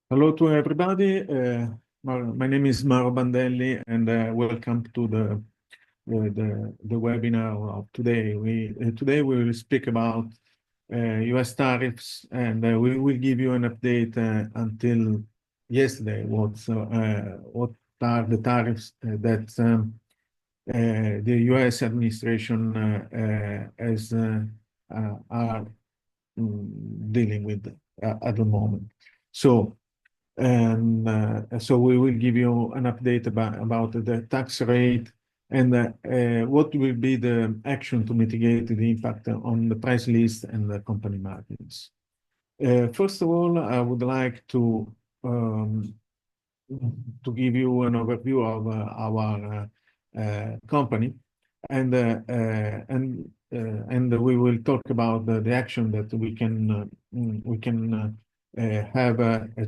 Hello to everybody. My name is Mauro Bandelli, and welcome to the webinar of today. Today we will speak about U.S. tariffs, and we will give you an update until yesterday. What are the tariffs that the U.S. administration are dealing with at the moment. So we will give you an update about the tax rate and what will be the action to mitigate the impact on the price list and the company margins. First of all, I would like um, to give you an overview of our company, and we will talk about the action that we can have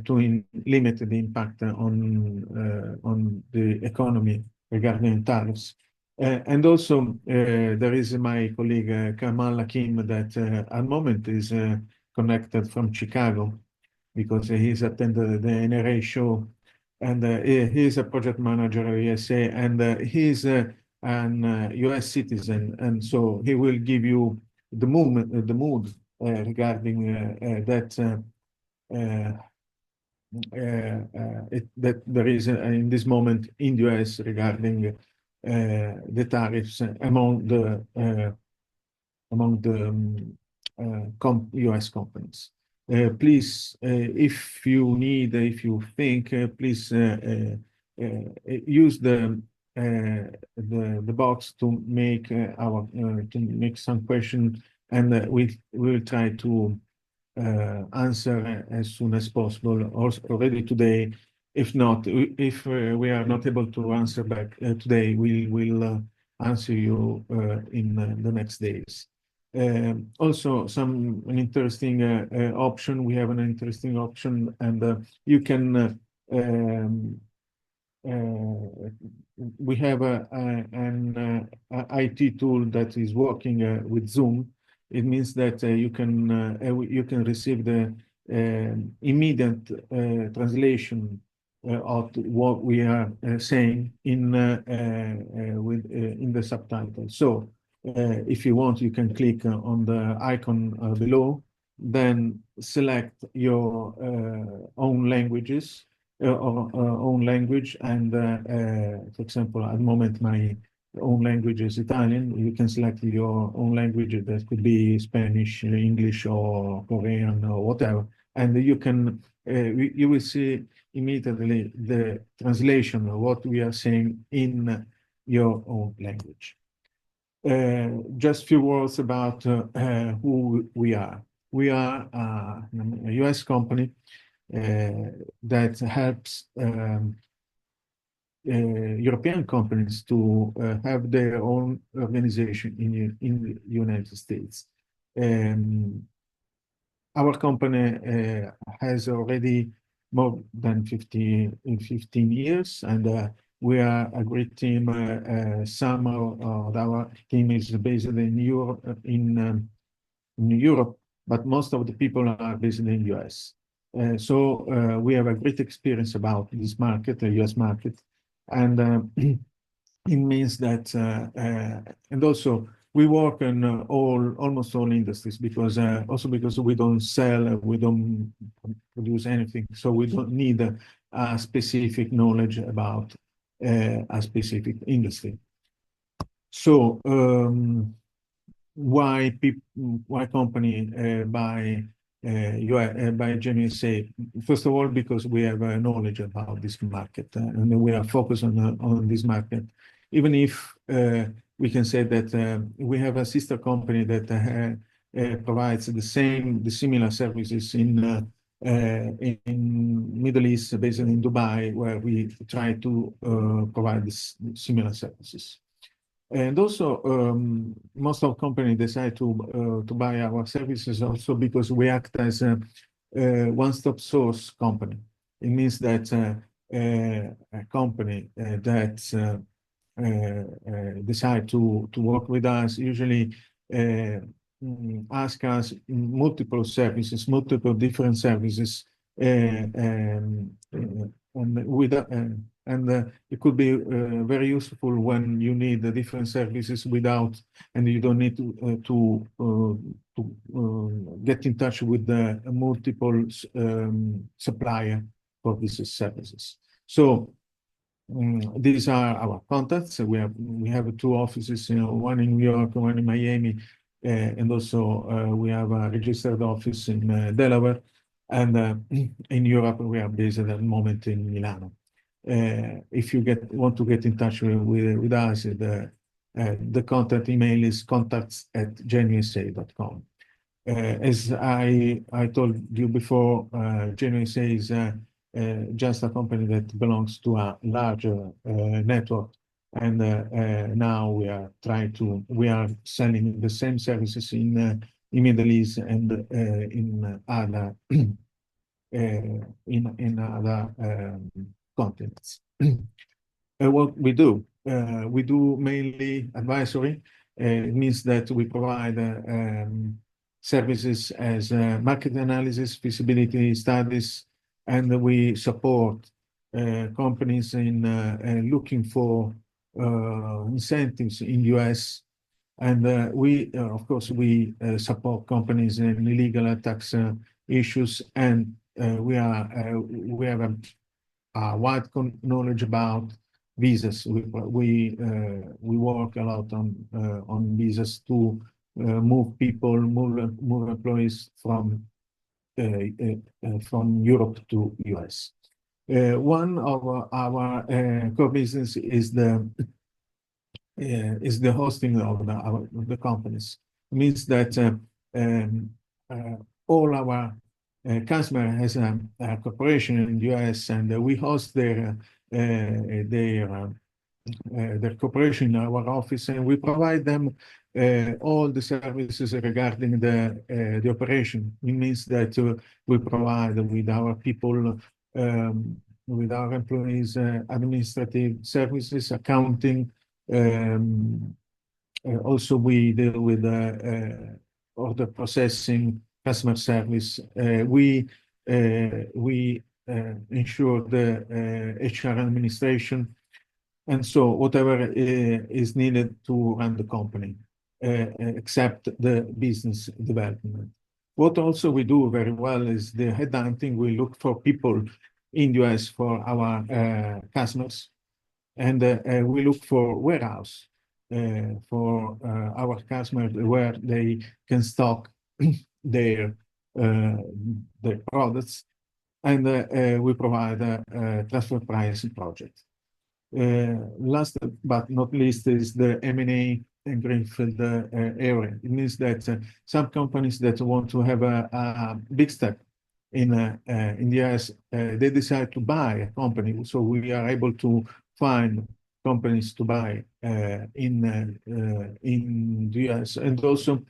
to limit the impact on the economy regarding tariffs. And also, there is my colleague Kamal Hakim that at the moment is connected from Chicago because he's attended the NRA show, and he's a project manager at ESA, and he's an US citizen, and so he will give you the mood regarding that that there is in this moment in the US regarding the tariffs among the US companies. Please, if you think, please use the box to make to make some question, and we will try to answer as soon as possible, also already today. If not, if we are not able to answer back today, we will answer you in the next days. Also, an interesting option. We have an interesting option, and you can. We have an IT tool that is working with Zoom. It means that you can receive the immediate translation of what we are saying in the subtitle. So if you want, you can click on the icon below, then select your own languages or own language. And for example, at the moment, my own language is Italian. You can select your own language. That could be Spanish, English, or Korean, or whatever. And you will see immediately the translation of what we are saying in your own language. Just a few words about who we are. We are a US company that helps European companies to have their own organization in the United States. Our company has already more than 15 years, and we are a great team. Some of our team is based in Europe, but most of the people are based in the US. So we have a great experience about this market, the US market, and it means that, and also we work in almost all industries, because because we don't sell, we don't produce anything, so we don't need a specific knowledge about a specific industry. So why company buy GenUSA? First of all, because we have knowledge about this market, and we are focused on this market. Even if we can say that we have a sister company that provides the similar services in Middle East, based in Dubai, where we try to provide similar services. And also, most of companies decide to buy our services also because we act as a one-stop source company. It means that a company that decide to work with us usually ask us multiple different services it could be very useful when you need the different services without, and you don't need to get in touch with the multiple supplier for these services. So these are our contacts. We have two offices, one in New York, one in Miami, and also we have a registered office in Delaware, and in Europe we are based at the moment in Milano. If you want to get in touch with us, the contact email is contacts@genuinesa.com. As I told you before, Genuine is just a company that belongs to a larger network, and now we are selling the same services in Middle East and in other in other continents. What we do mainly advisory. It means that we provide services as market analysis, feasibility studies, and we support companies in looking for incentives in US. And of course, we support companies in illegal tax issues, and we have a wide knowledge about visas. We work a lot on visas to move people, move employees from Europe to US. One of our core business is the hosting of the companies. It means that all our customer has a corporation in the US, and we host their corporation in our office, and we provide them all the services regarding the operation. It means that we provide with our people, with our employees, administrative services, accounting. Also, we deal with order processing, customer service. We ensure the HR administration, and so whatever is needed to run the company, except the business development. What also we do very well is the headhunting. We look for people in the US for our customers, and we look for warehouse for our customers where they can stock their products, and we provide a transfer pricing project. Last but not least is the M&A and greenfield area. It means that some companies that want to have a big step in the US, they decide to buy a company. So we are able to find companies to buy in the US, and also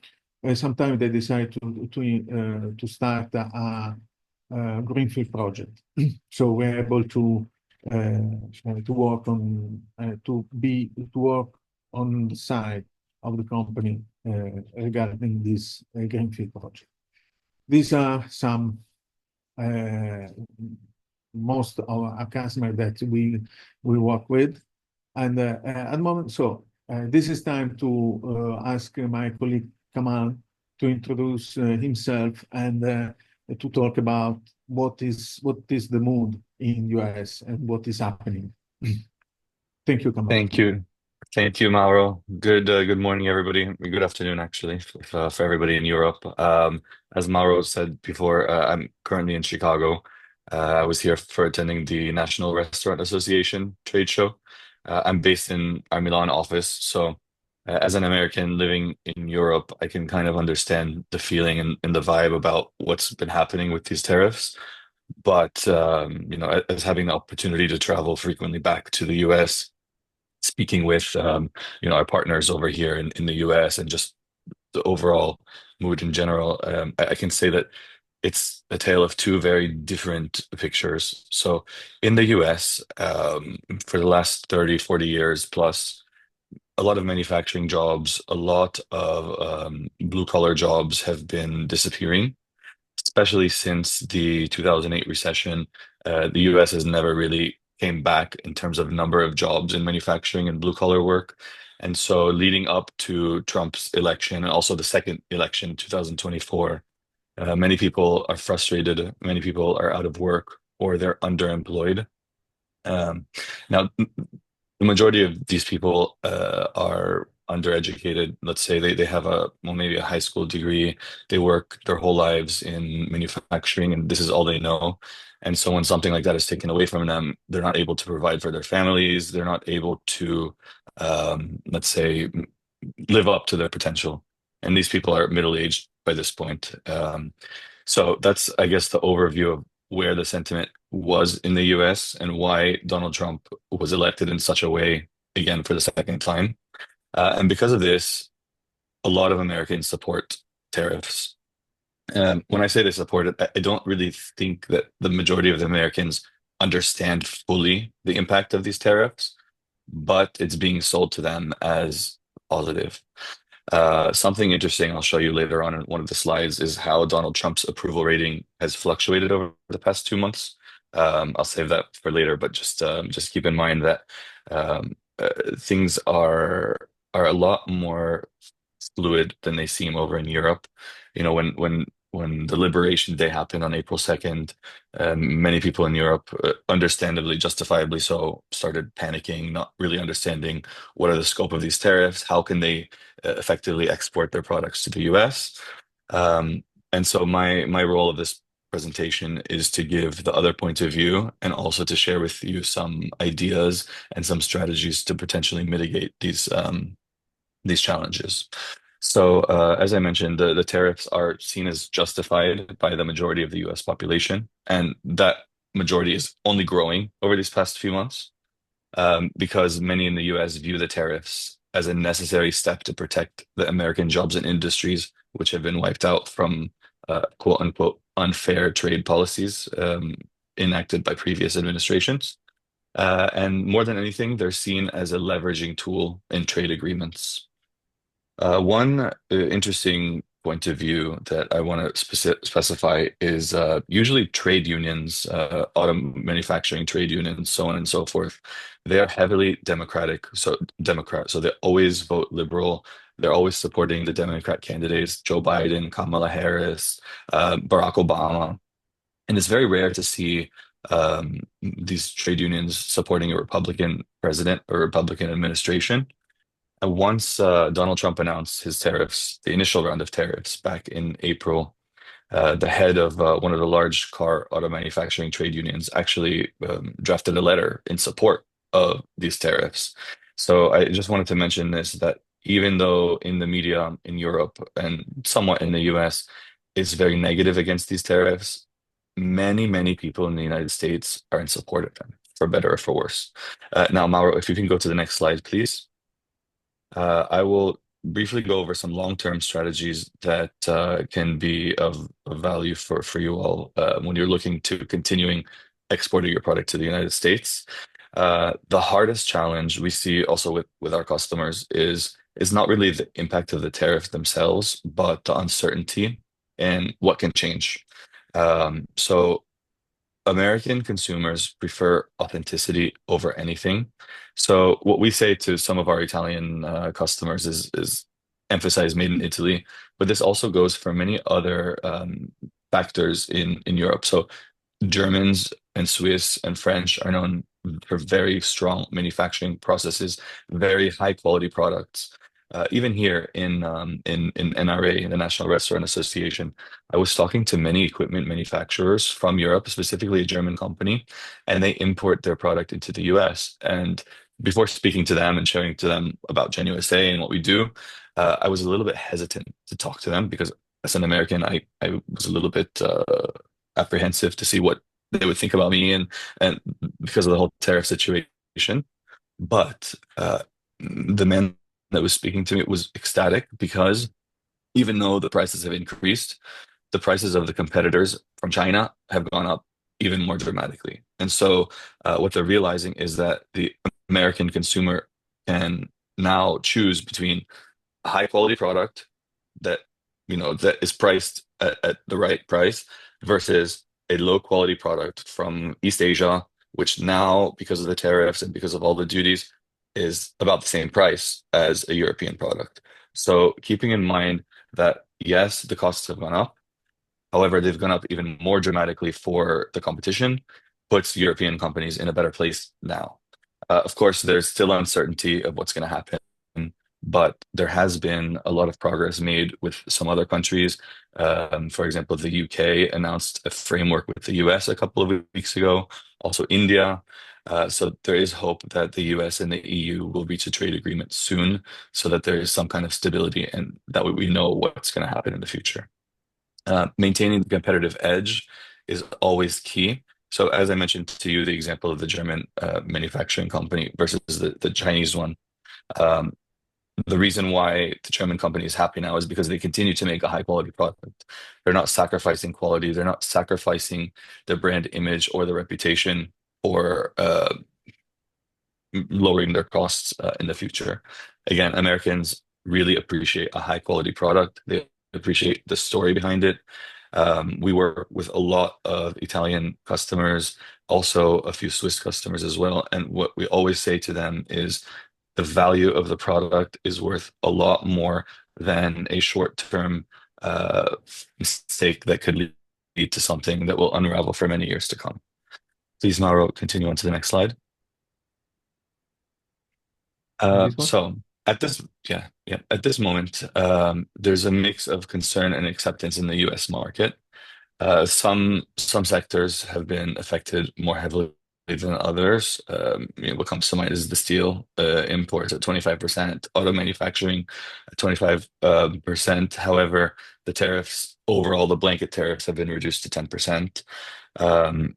sometimes they decide to start a greenfield project. So we're able to work on the side of the company regarding this greenfield project. These are some most of our customers that we work with, and at the moment. So this is time to ask my colleague Kamal to introduce himself and to talk about what is the mood in US and what is happening. Thank you, Kamal. Thank you. Thank you, Mauro. Good morning, everybody. Good afternoon, actually, for everybody in Europe. As Mauro said before, I'm currently in Chicago. I was here for attending the National Restaurant Association trade show. I'm based in our Milan office, so as an American living in Europe, I can kind of understand the feeling and the vibe about what's been happening with these tariffs. But as having the opportunity to travel frequently back to the US, speaking with our partners over here in the US, and just the overall mood in general, I can say that it's a tale of two very different pictures. So in the US, for the last 30, 40 years plus, a lot of manufacturing jobs, a lot of blue collar jobs have been disappearing, especially since the 2008 recession. The US has never really came back in terms of number of jobs in manufacturing and blue collar work. And so leading up to Trump's election and also the second election, 2024, many people are frustrated. Many people are out of work or they're underemployed. Um, Now, the majority of these people are undereducated. Let's say they have well, maybe a high school degree. They work their whole lives in manufacturing, and this is all they know. And so when something like that is taken away from them, they're not able to provide for their families. They're not able to, let's say, live up to their potential. And these people are middle-aged by this point. So that's, I guess, the overview of where the sentiment was in the US and why Donald Trump was elected in such a way again for the second time. And because of this, a lot of Americans support tariffs. When I say they support it, I don't really think that the majority of the Americans understand fully the impact of these tariffs, but it's being sold to them as positive. Something interesting I'll show you later on in one of the slides is how Donald Trump's approval rating has fluctuated over the past 2 months. I'll save that for later, but just keep in mind that things are a lot more fluid than they seem over in Europe. You know, when the Liberation Day happened on April 2nd, many people in Europe, understandably, justifiably so, started panicking, not really understanding what are the scope of these tariffs, how can they effectively export their products to the US. And so my role of this presentation is to give the other point of view and also to share with you some ideas and some strategies to potentially mitigate these challenges. So, as I mentioned, the tariffs are seen as justified by the majority of the US population, and that majority is only growing over these past few months because many in the US view the tariffs as a necessary step to protect the American jobs and industries, which have been wiped out from quote unquote unfair trade policies enacted by previous administrations. And more than anything, they're seen as a leveraging tool in trade agreements. One interesting point of view that I want to specify is usually trade unions, auto manufacturing trade unions, so on and so forth. They are heavily Democratic, so Democrat, so they always vote liberal. They're always supporting the Democrat candidates, Joe Biden, Kamala Harris, Barack Obama. And it's very rare to see these trade unions supporting a Republican president or Republican administration. And once Donald Trump announced his tariffs, the initial round of tariffs back in April, the head of one of the large car auto manufacturing trade unions actually drafted a letter in support of these tariffs. So I just wanted to mention this that even though in the media in Europe and somewhat in the US is very negative against these tariffs, many people in the United States are in support of them, for better or for worse. Now, Mauro, if you can go to the next slide, please. I will briefly go over some long-term strategies that can be of value for you all when you're looking to continuing exporting your product to the United States. The hardest challenge we see also with our customers is not really the impact of the tariffs themselves, but the uncertainty and what can change. So American consumers prefer authenticity over anything. So what we say to some of our Italian customers is emphasize made in Italy, but this also goes for many other factors in Europe. So Germans and Swiss and French are known for very strong manufacturing processes, very high quality products. Even here in NRA, the National Restaurant Association, I was talking to many equipment manufacturers from Europe, specifically a German company, and they import their product into the US. And before speaking to them and sharing to them about Gen USA and what we do, I was a little bit hesitant to talk to them because as an American, I was a little bit apprehensive to see what they would think about me and because of the whole tariff situation. But the man that was speaking to me was ecstatic because even though the prices have increased, the prices of the competitors from China have gone up even more dramatically. And so what they're realizing is that the American consumer can now choose between a high quality product that that is priced at the right price versus a low quality product from East Asia, which now, because of the tariffs and because of all the duties, is about the same price as a European product. So keeping in mind that yes, the costs have gone up. However, they've gone up even more dramatically for the competition, puts European companies in a better place now. Of course, there's still uncertainty of what's going to happen, but there has been a lot of progress made with some other countries. For example, the UK announced a framework with the US a couple of weeks ago, also India. So there is hope that the US and the EU will reach a trade agreement soon so that there is some kind of stability and that way we know what's going to happen in the future. Maintaining the competitive edge is always key. So, as I mentioned to you, the example of the German manufacturing company versus the Chinese one. Um, the reason why the German company is happy now is because they continue to make a high quality product. They're not sacrificing quality. They're not sacrificing their brand image or their reputation or lowering their costs in the future. Again, Americans really appreciate a high quality product. They appreciate the story behind it. We work with a lot of Italian customers, also a few Swiss customers as well. And what we always say to them is the value of the product is worth a lot more than a short-term mistake that could lead to something that will unravel for many years to come. Please, Mauro, continue on to the next slide. This one? So at this moment, there's a mix of concern and acceptance in the U.S. market. Some sectors have been affected more heavily than others. What comes to mind is the steel imports at 25%, auto manufacturing at 25%. However, the tariffs overall, the blanket tariffs have been reduced to 10%. Um,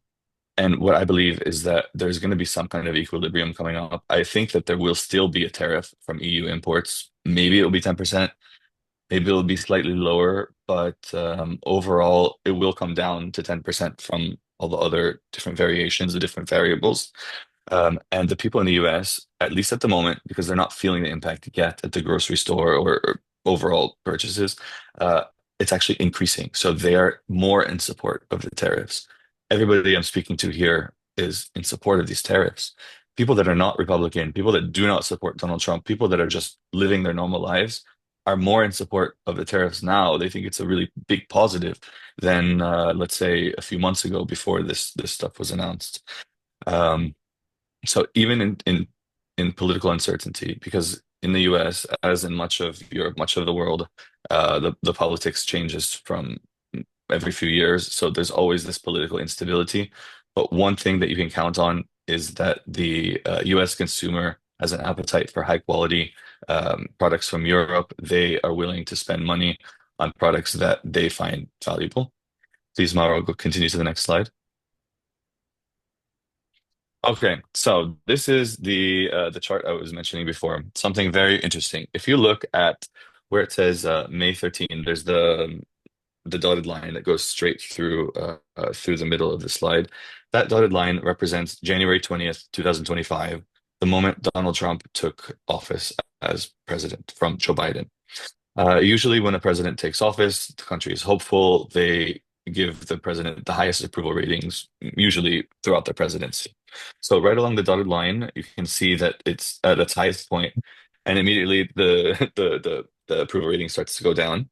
and what I believe is that there's going to be some kind of equilibrium coming up. I think that there will still be a tariff from EU imports. Maybe it'll be 10%, maybe it'll be slightly lower, but overall, it will come down to 10% from all the other different variations, the different variables. And the people in the US, at least at the moment, because they're not feeling the impact yet at the grocery store or overall purchases, uh, it's actually increasing. So they are more in support of the tariffs. Everybody I'm speaking to here is in support of these tariffs. People that are not Republican, people that do not support Donald Trump, people that are just living their normal lives are more in support of the tariffs now. They think it's a really big positive than, let's say, a few months ago before this stuff was announced. Um, so even in political uncertainty, because in the US, as in much of Europe, much of the world, the politics changes from every few years. So there's always this political instability. But one thing that you can count on is that the US consumer has an appetite for high quality products from Europe. They are willing to spend money on products that they find valuable. Please, Mauro, go continue to the next slide. Okay, so this is the chart I was mentioning before. Something very interesting. If you look at where it says May 13, there's the dotted line that goes straight through the middle of the slide. That dotted line represents January 20th, 2025, the moment Donald Trump took office as president from Joe Biden. Usually, when a president takes office, the country is hopeful. They give the president the highest approval ratings, usually throughout the presidency. So, right along the dotted line, you can see that it's at its highest point, and immediately the approval rating starts to go down.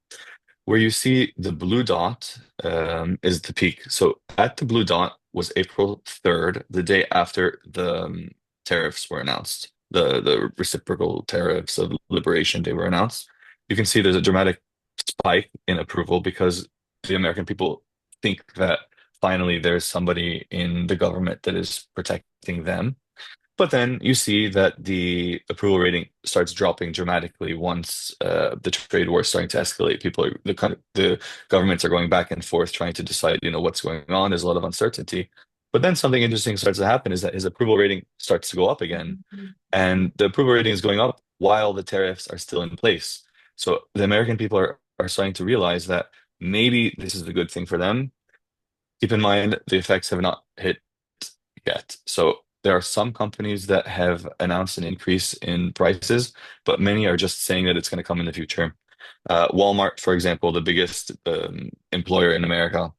Where you see the blue dot is the peak. So, at the blue dot was April 3rd, the day after the tariffs were announced. The reciprocal tariffs of Liberation Day were announced. You can see there's a dramatic spike in approval because the American people think that finally there's somebody in the government that is protecting them. But then you see that the approval rating starts dropping dramatically once the trade war is starting to escalate. The governments are going back and forth trying to decide, what's going on. There's a lot of uncertainty. But then something interesting starts to happen is that his approval rating starts to go up again, and the approval rating is going up while the tariffs are still in place. So the American people are starting to realize that maybe this is a good thing for them. Keep in mind, the effects have not hit yet. So there are some companies that have announced an increase in prices, but many are just saying that it's going to come in the future. Walmart, for example, the biggest employer in America,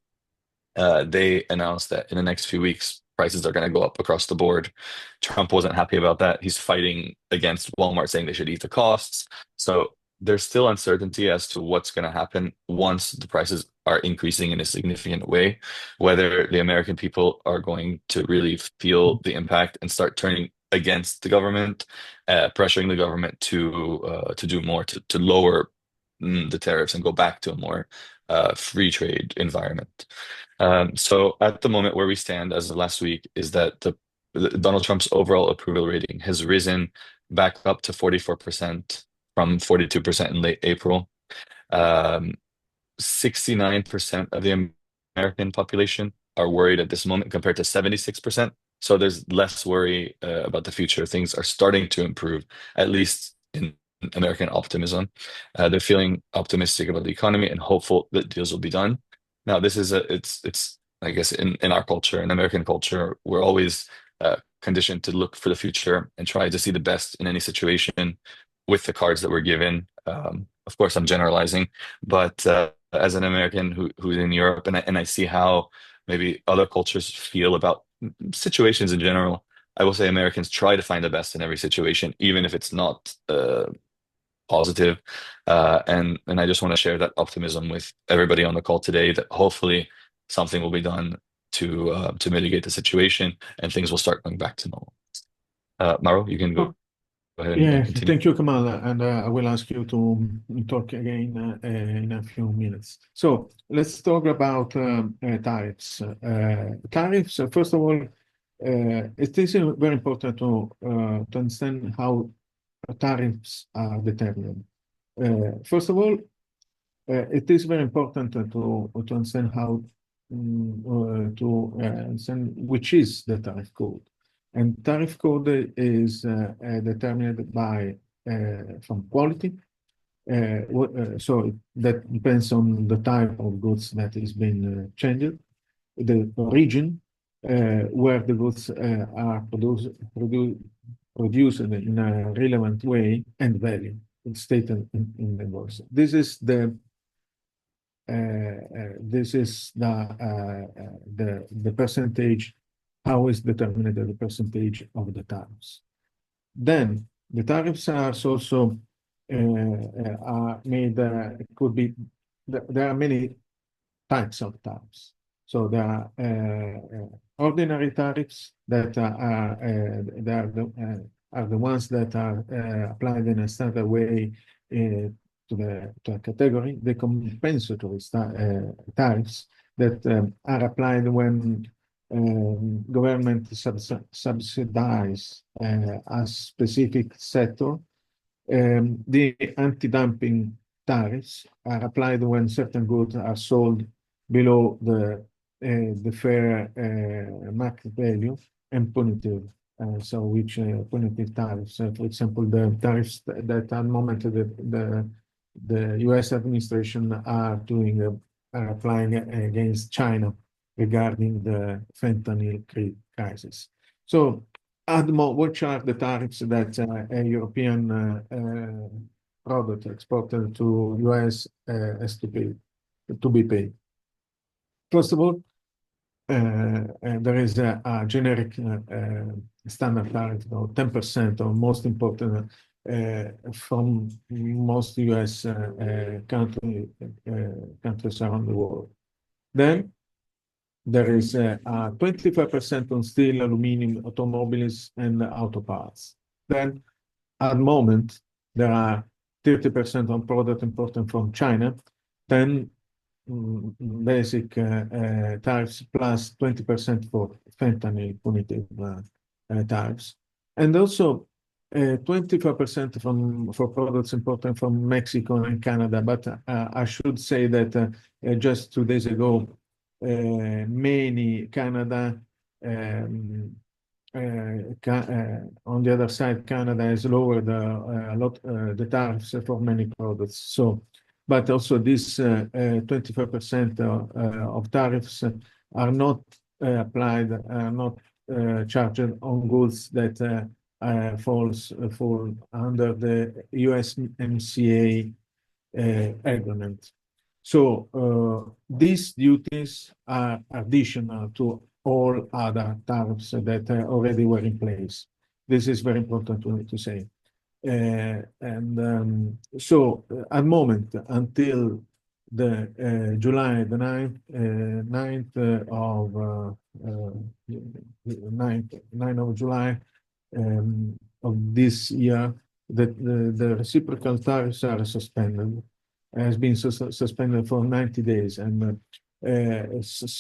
they announced that in the next few weeks, prices are going to go up across the board. Trump wasn't happy about that. He's fighting against Walmart, saying they should eat the costs. So there's still uncertainty as to what's going to happen once the prices are increasing in a significant way, whether the American people are going to really feel the impact and start turning against the government, pressuring the government to do more to lower the tariffs and go back to a more free trade environment. So at the moment where we stand as of last week is that Donald Trump's overall approval rating has risen back up to 44% from 42% in late April. Um, 69% of the American population are worried at this moment compared to 76%. So there's less worry about the future. Things are starting to improve, at least in American optimism. They're feeling optimistic about the economy and hopeful that deals will be done. Now, this is it's I guess in our culture, in American culture, we're always conditioned to look for the future and try to see the best in any situation with the cards that we're given. Of course, I'm generalizing, but as an American who's in Europe, and I see how maybe other cultures feel about situations in general. I will say Americans try to find the best in every situation, even if it's not positive. And I just want to share that optimism with everybody on the call today that hopefully something will be done to mitigate the situation and things will start going back to normal. Maro, you can go ahead and Yeah, continue. thank you, Kamal. And I will ask you to talk again in a few minutes. So let's talk about tariffs. Tariffs, first of all, it is very important to understand how tariffs are determined. First of all, it is very important to understand how to understand which is the tariff code. And tariff code is determined by from quality. So that depends on the type of goods that is being changed, the region where the goods are produced in a relevant way, and value. It's stated in the invoice. This is the percentage, how is determined the percentage of the tariffs. Then the tariffs are also are made, could be, there are many types of tariffs. So there are ordinary tariffs that are the ones that are applied in a standard way to a category. The compensatory tariffs that are applied when government subsidize a specific sector. The anti-dumping tariffs are applied when certain goods are sold below the fair market value, and punitive. So which punitive tariffs? For example, the tariffs that at the moment the U.S. administration are doing are applying against China regarding the fentanyl crisis. So which are the tariffs that a European product exported to US has to be paid? First of all, there is a generic standard tariff of 10% or most important from most US countries around the world. Then there is 25% on steel, aluminum, automobiles, and auto parts. Then, at the moment, there are 30% on product imported from China, then basic tariffs plus 20% for fentanyl punitive tariffs. And also 25% for products imported from Mexico and Canada. But I should say that just 2 days ago, many Canada, on the other side, Canada has lowered a lot the tariffs for many products. So, but also this 25% of tariffs are not applied, are not charged on goods that fall under the USMCA agreement. So these duties are additional to all other tariffs that already were in place. This is very important to say. At the moment, until the July the 9th of July of this year, the reciprocal tariffs are suspended, has been suspended for 90 days, and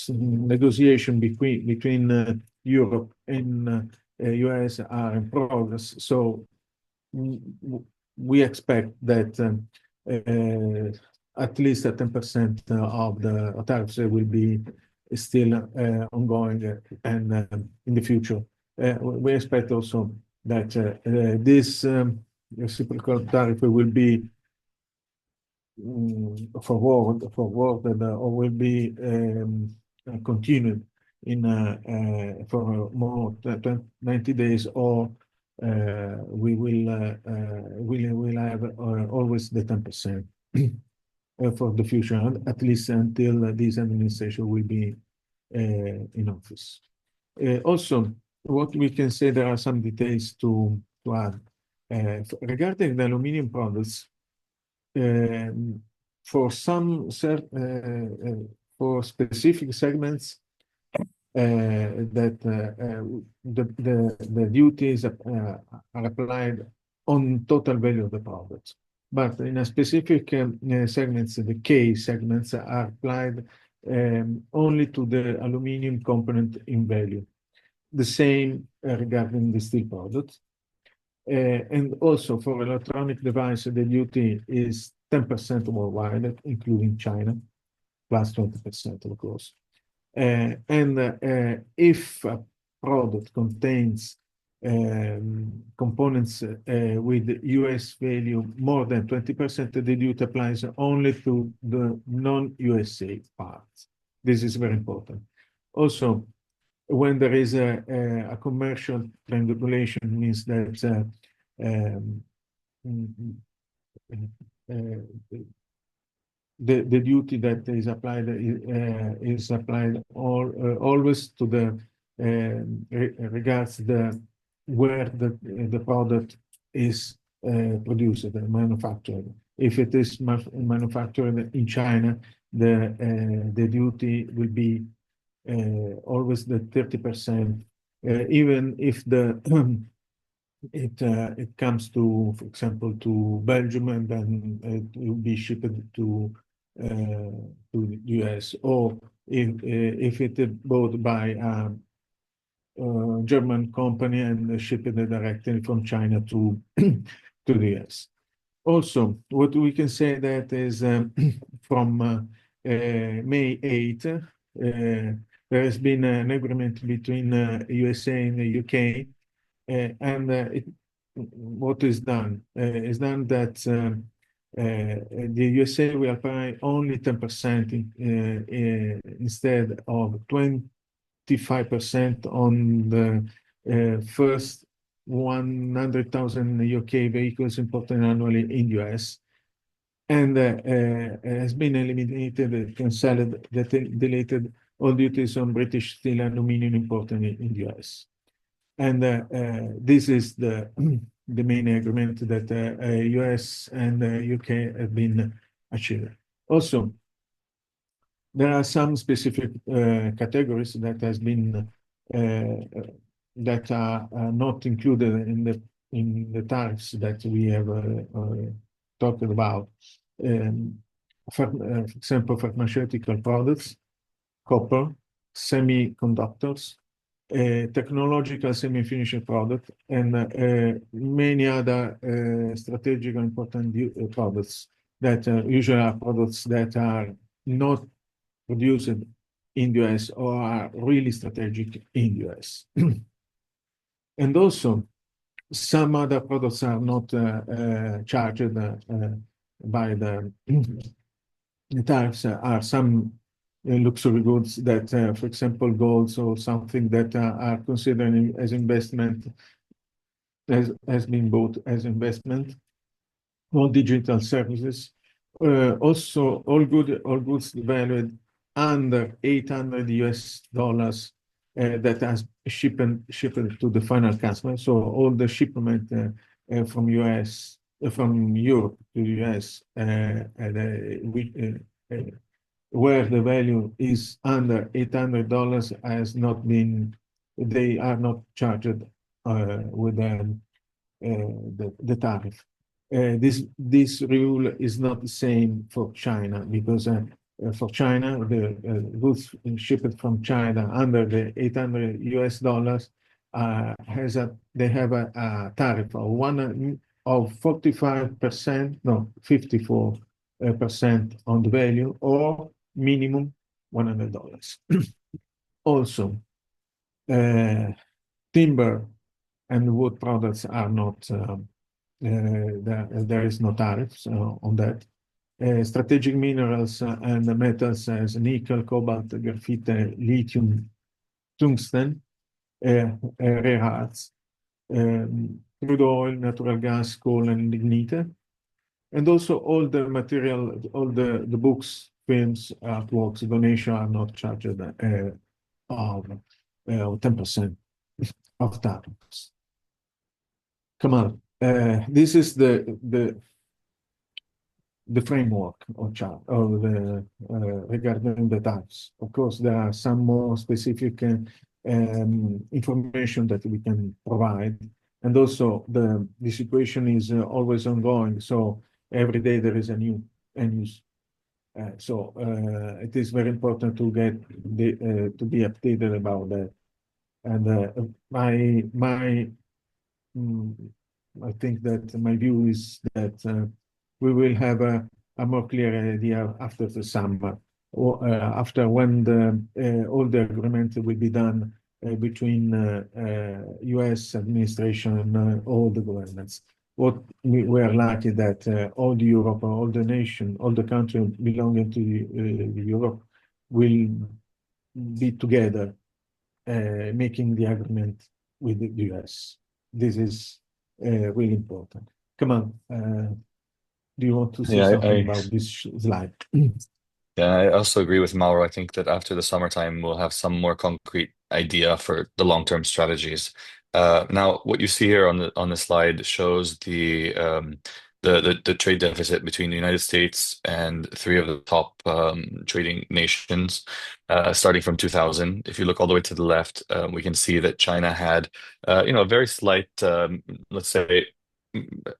negotiation between Europe and US are in progress. So we expect that at least 10% of the tariffs will be still ongoing and in the future. We expect also that this reciprocal tariff will be forwarded or will be continued for more than 90 days, or we will have always the 10% for the future, at least until this administration will be in office. Also, what we can say, there are some details to add. Regarding the aluminum products, for specific segments, that the duties are applied on total value of the products. But in a specific segments, the K segments are applied only to the aluminum component in value. The same regarding the steel products. And also for electronic devices, the duty is 10% worldwide, including China, plus 20%, of course. If a product contains components with US value more than 20%, the duty applies only to the non-USA parts. This is very important. Also, when there is a commercial triangulation, means that the duty that is applied always to the regards where the product is produced, manufactured. If it is manufactured in China, the duty will be always the 30%, even if it comes to, for example, to Belgium, and then it will be shipped to the US, or if it is bought by a German company and shipped directly from China to the US. Also, what we can say that is from May 8th, there has been an agreement between USA and the UK, and what is done that the USA will apply only 10% instead of 25% on the first 100,000 UK vehicles imported annually in US, and has been eliminated, cancelled, deleted all duties on British steel and aluminum imported in the US. And this is the main agreement that US and UK have been achieved. Also, there are some specific categories that has been that are not included in the tariffs that we have talked about. For example, pharmaceutical products, copper, semiconductors, technological semi-finished product, and many other strategic and important products that usually are products that are not produced in the US or are really strategic in the US. And also, some other products are not charged by the tariffs, are some luxury goods that, for example, golds or something that are considered as investment, has been bought as investment, or digital services, Also, all goods valued under 800 US dollars that has shipped to the final customer. So all the shipment from US from Europe to US where the value is under $800 has not been, they are not charged with the tariff. This rule is not the same for China because for China, the goods shipped from China under the 800 US dollars they have a tariff of 45%, no, 54% on the value or minimum $100. Also, timber and wood products are not there is no tariffs on that. Strategic minerals and the metals as nickel, cobalt, graphite, lithium, tungsten, rare earths, crude oil, natural gas, coal, and lignite. And also all the material, all the books, films, artworks, donation are not charged of 10% of tariffs. Come on. This is the framework of chart of the regarding the tariffs. Of course, there are some more specific information that we can provide, and also the situation is always ongoing. So every day there is a new news. So it is very important to get to be updated about that. And mm, I think that my view is that we will have a more clear idea after the summer, or after when all the agreement will be done between U.S. administration and all the governments. What we are lucky that all the Europe, all the nation, all the countries belonging to the Europe will be together making the agreement with the US. This is really important. Come on, do you want to say Yeah, something about this slide? yeah, I also agree with Mauro. I think that after the summertime, we'll have some more concrete idea for the long-term strategies. Now, what you see here on the slide shows the trade deficit between the United States and three of the top trading nations, starting from 2000. If you look all the way to the left, we can see that China had, a very slight, let's say,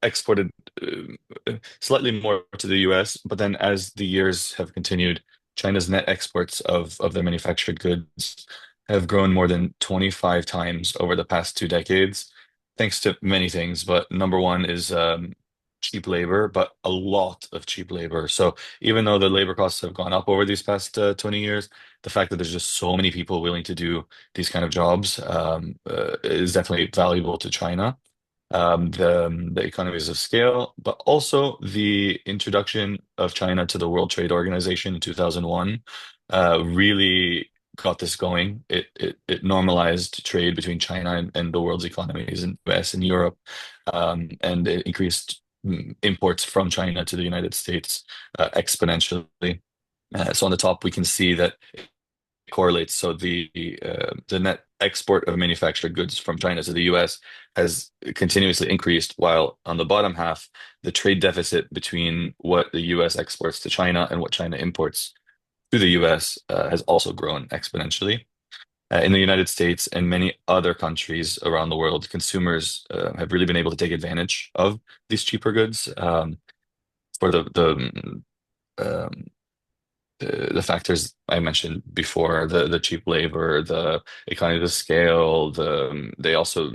exported slightly more to the US, but then as the years have continued, China's net exports of their manufactured goods have grown more than 25 times over the past 2 decades, thanks to many things. But number one is cheap labor, but a lot of cheap labor. So even though the labor costs have gone up over these past 20 years, the fact that there's just so many people willing to do these kind of jobs is definitely valuable to China. The economies of scale, but also the introduction of China to the World Trade Organization in 2001 really got this going. It normalized trade between China and the world's economies in the US and Europe, and it increased imports from China to the United States exponentially. So on the top, we can see that correlates. So the net export of manufactured goods from China to the US has continuously increased, while on the bottom half, the trade deficit between what the US exports to China and what China imports to the US has also grown exponentially. In the United States and many other countries around the world, consumers have really been able to take advantage of these cheaper goods for um, the factors I mentioned before, the cheap labor, the economy of scale, they also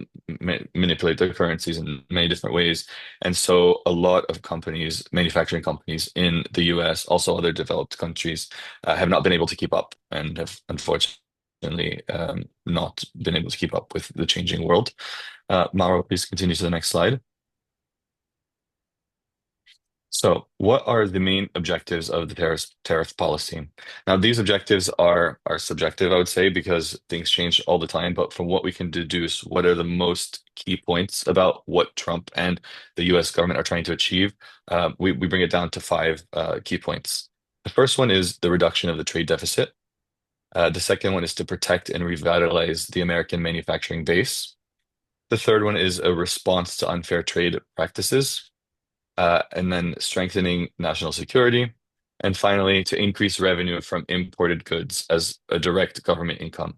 manipulate their currencies in many different ways. And so a lot of companies, manufacturing companies in the US, also other developed countries, have not been able to keep up and have unfortunately not been able to keep up with the changing world. Mauro, please continue to the next slide. So, what are the main objectives of the tariff policy? Now, these objectives are subjective, I would say, because things change all the time. But from what we can deduce, what are the most key points about what Trump and the U.S. government are trying to achieve? We bring it down to five key points. The first one is the reduction of the trade deficit. The second one is to protect and revitalize the American manufacturing base. The third one is a response to unfair trade practices, and then strengthening national security, and finally, to increase revenue from imported goods as a direct government income.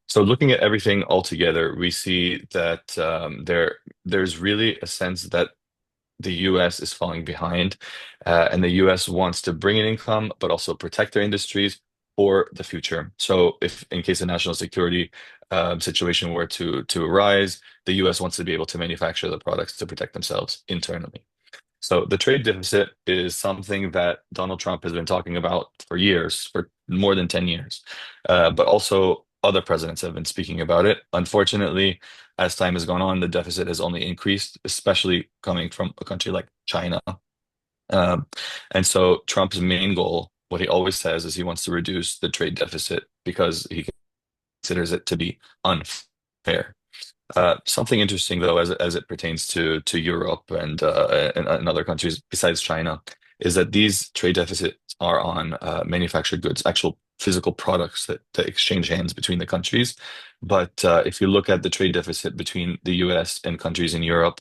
So, looking at everything all together, we see that there's really a sense that the U.S. is falling behind, and the U.S. wants to bring in income, but also protect their industries for the future. So, if in case a national security situation were to arise, the U.S. wants to be able to manufacture the products to protect themselves internally. So the trade deficit is something that Donald Trump has been talking about for years, for more than 10 years. But also other presidents have been speaking about it. Unfortunately, as time has gone on, the deficit has only increased, especially coming from a country like China. Um, and so Trump's main goal, what he always says, is he wants to reduce the trade deficit because he considers it to be unfair. Something interesting though, as it pertains to Europe and other countries besides China, is that these trade deficits are on manufactured goods, actual physical products that exchange hands between the countries. But if you look at the trade deficit between the U.S. and countries in Europe,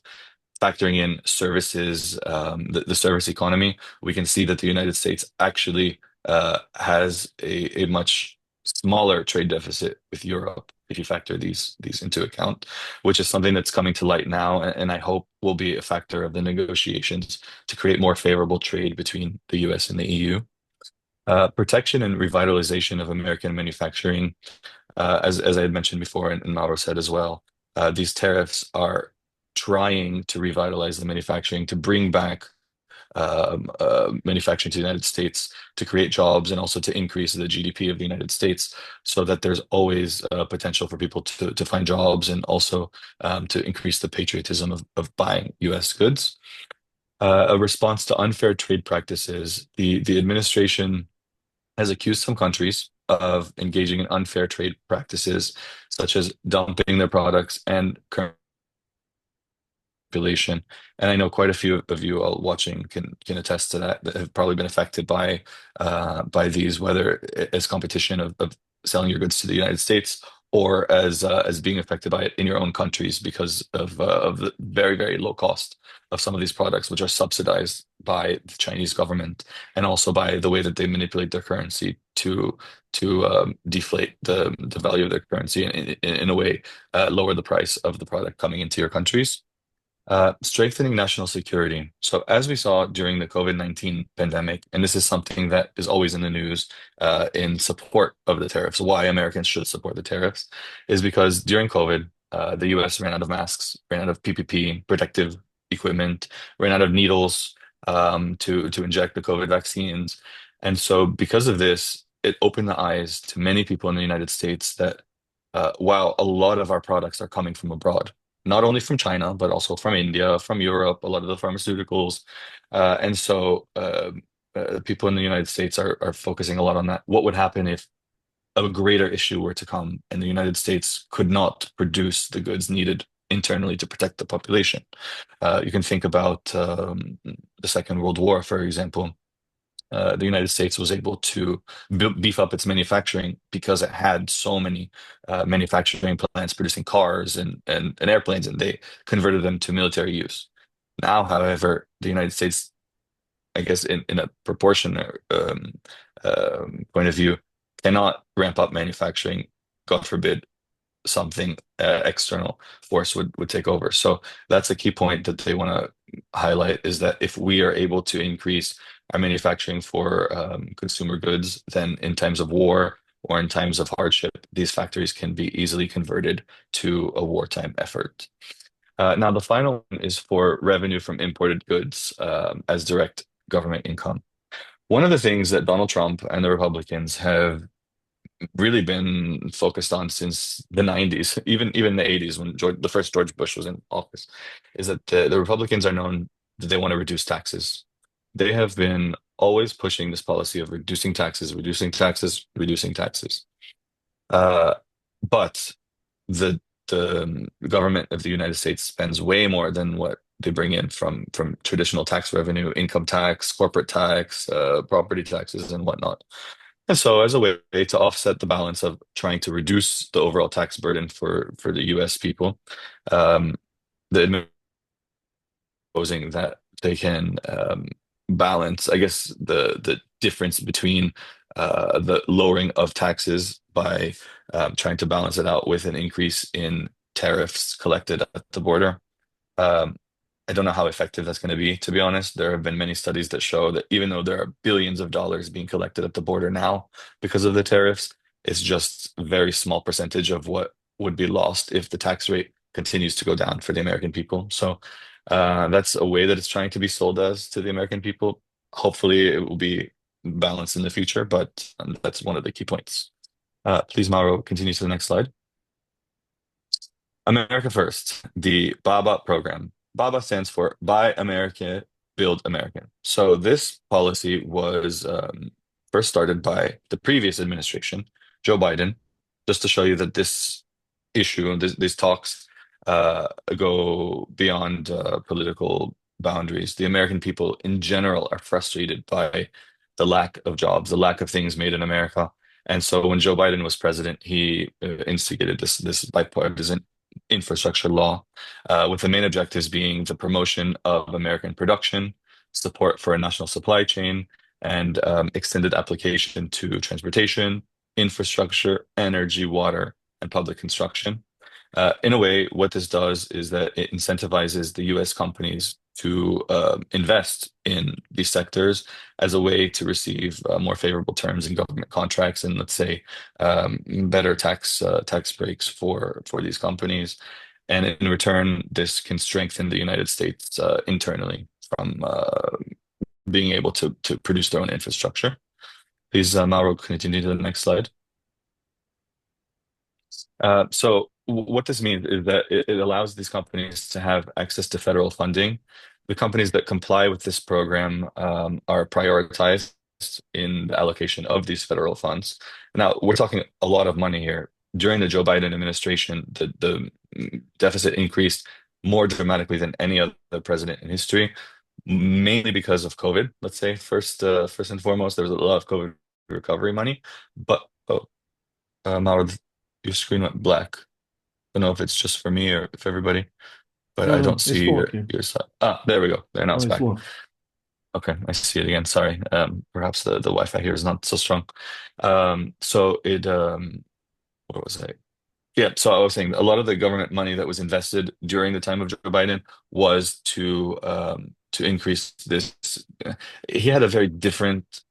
factoring in services, the service economy, we can see that the United States actually has a much smaller trade deficit with Europe if you factor these into account, which is something that's coming to light now, and I hope will be a factor of the negotiations to create more favorable trade between the US and the EU. Protection and revitalization of American manufacturing, as I had mentioned before, and Mauro said as well, these tariffs are trying to revitalize the manufacturing, to bring back manufacturing to the United States, to create jobs and also to increase the GDP of the United States, so that there's always potential for people to find jobs and also to increase the patriotism of buying US goods. A response to unfair trade practices, the administration has accused some countries of engaging in unfair trade practices, such as dumping their products and population. And I know quite a few of you all watching can attest to that have probably been affected by these, whether as competition of selling your goods to the United States or as being affected by it in your own countries because of the very, very low cost of some of these products, which are subsidized by the Chinese government and also by the way that they manipulate their currency to deflate the value of their currency and in a way lower the price of the product coming into your countries. Strengthening national security. So, as we saw during the COVID-19 pandemic, and this is something that is always in the news in support of the tariffs, why Americans should support the tariffs, is because during COVID, the US ran out of masks, ran out of PPP, protective equipment, ran out of needles to inject the COVID vaccines. And so, because of this, it opened the eyes to many people in the United States that while a lot of our products are coming from abroad, not only from China, but also from India, from Europe, a lot of the pharmaceuticals. And so people in the United States are focusing a lot on that. What would happen if a greater issue were to come and the United States could not produce the goods needed internally to protect the population? You can think about the Second World War, for example. The United States was able to beef up its manufacturing because it had so many manufacturing plants producing cars and airplanes, and they converted them to military use. Now, however, the United States, I guess, in a proportionate point of view, cannot ramp up manufacturing, God forbid, something external force would take over. So that's a key point that they want to highlight is that if we are able to increase our manufacturing for consumer goods, then in times of war or in times of hardship, these factories can be easily converted to a wartime effort. Now, the final one is for revenue from imported goods as direct government income. One of the things that Donald Trump and the Republicans have really been focused on since the 90s, even the 80s when the first George Bush was in office, is that the Republicans are known that they want to reduce taxes. they have been always pushing this policy of reducing taxes, reducing taxes, reducing taxes. Uh, but the government of the United States spends way more than what they bring in from traditional tax revenue, income tax, corporate tax, property taxes, and whatnot. And so, as a way to offset the balance of trying to reduce the overall tax burden for the U.S. people, um, the proposing that they can balance, I guess, the difference between the lowering of taxes by trying to balance it out with an increase in tariffs collected at the border. Um, I don't know how effective that's going to be, to be honest. There have been many studies that show that even though there are billions of dollars being collected at the border now because of the tariffs, it's just a very small percentage of what would be lost if the tax rate continues to go down for the American people. So that's a way that it's trying to be sold as to the American people. Hopefully, it will be balanced in the future, but that's one of the key points. Please, Mauro, continue to the next slide. America First, the BABA program. BABA stands for Buy America, Build American. So this policy was first started by the previous administration, Joe Biden, just to show you that this issue, these talks go beyond political boundaries. The American people in general are frustrated by the lack of jobs, the lack of things made in America. And so when Joe Biden was president, he instigated this bipartisan infrastructure law, with the main objectives being the promotion of American production, support for a national supply chain, and extended application to transportation, infrastructure, energy, water, and public construction. In a way, what this does is that it incentivizes the US companies to invest in these sectors as a way to receive more favorable terms in government contracts and, let's say, better tax breaks for these companies. And in return, this can strengthen the United States internally from being able to produce their own infrastructure. Please, Mauro, continue to the next slide. What this means is that it allows these companies to have access to federal funding. The companies that comply with this program are prioritized in the allocation of these federal funds. Now, we're talking a lot of money here. During the Joe Biden administration, the deficit increased more dramatically than any other president in history, mainly because of COVID. Let's say first and foremost, there was a lot of COVID recovery money. But Mauro, your screen went black. I don't know if it's just for me or if everybody, but No, I don't no, it's see working. your side. Ah, there we go. There, now Oh, it's it's back. working. Okay, I see it again. Sorry. Perhaps the Wi-Fi here is not so strong. So it what was I? Yeah, so I was saying a lot of the government money that was invested during the time of Joe Biden was to increase this. He had a very different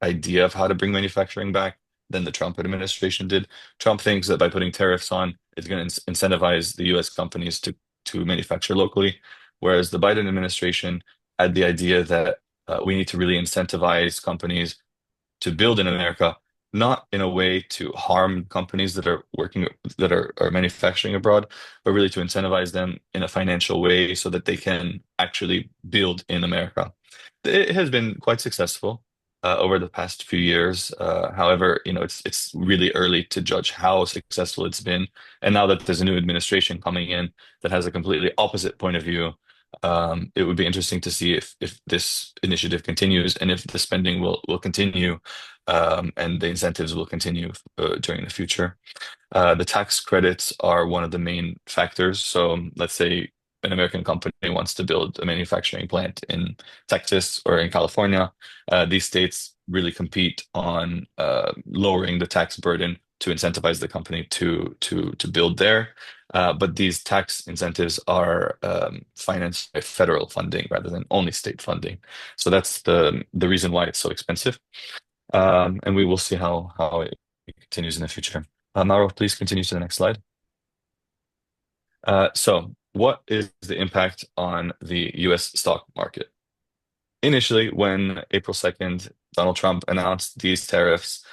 idea of how to bring manufacturing back than the Trump administration did. Trump thinks that by putting tariffs on, it's going to incentivize the U.S. companies to manufacture locally, whereas the Biden administration had the idea that we need to really incentivize companies to build in America, not in a way to harm companies that are are manufacturing abroad, but really to incentivize them in a financial way so that they can actually build in America. It has been quite successful over the past few years. However, it's really early to judge how successful it's been. And now that there's a new administration coming in that has a completely opposite point of view, it would be interesting to see if this initiative continues and if the spending will continue, and the incentives will continue during the future. The tax credits are one of the main factors. So let's say an American company wants to build a manufacturing plant in Texas or in California. These states really compete on lowering the tax burden to incentivize the company to build there. But these tax incentives are financed by federal funding rather than only state funding. So that's the reason why it's so expensive. And we will see how it continues in the future. Mauro, please continue to the next slide. So what is the impact on the US stock market? Initially, when April 2nd, Donald Trump announced these tariffs,